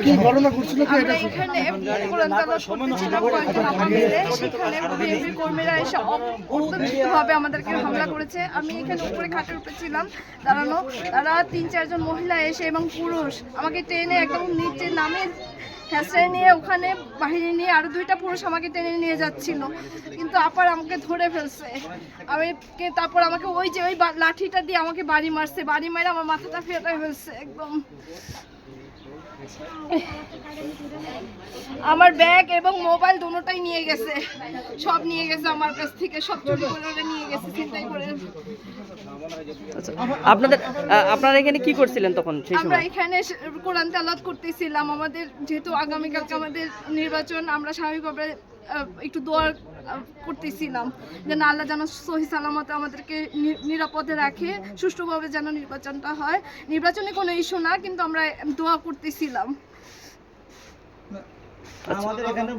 কি ঘটনা ঘটছিল কি আমরা এখানে কোরআন তেলাওয়াত করতেছিলাম, কয়েকজন আপা মিলে সেখানে বিএনপি কর্মীরা এসে অত্যন্তভাবে আমাদেরকে হামলা করেছে। আমি এখানে উপরে খাটের উপরে ছিলাম দাঁড়ানো, তারা ৩-৪ জন মহিলা এসে এবং পুরুষ আমাকে টেনে একদম নিচে নামে হেঁচড়ে নিয়ে ওখানে বাহিরে নিয়ে আরো 2টা পুরুষ আমাকে টেনে নিয়ে যাচ্ছিল, কিন্তু আপার আমাকে ধরে ফেলছে। তারপর আমাকে ওই লাঠিটা দিয়ে আমাকে বাড়ি মারছে, বাড়ি মারে আমার মাথাটা ফেটে ফেলছে একদম। আমার ব্যাগ এবং মোবাইল দুটোটাই নিয়ে গেছে, সব নিয়ে গেছে আমার কাছ থেকে, সব চুরি করে নিয়ে গেছে, ছিনতাই করে। আচ্ছা, আপনারা এখানে কি করছিলেন তখন? আমরা এখানে কোরআন তেলাওয়াত করতেছিলাম। আমাদের যেহেতু আগামীকালকে আমাদের নির্বাচন, আমরা স্বাভাবিকভাবে একটু দোয়া করতেছিলাম যে না আল্লাহ যেন সহি সালামতে আমাদেরকে নিরাপদে রাখে, সুষ্ঠুভাবে যেন নির্বাচনটা হয়। নির্বাচনে কোনো ইস্যু না, কিন্তু আমরা দোয়া করতেছিলাম। আমাদের এখানে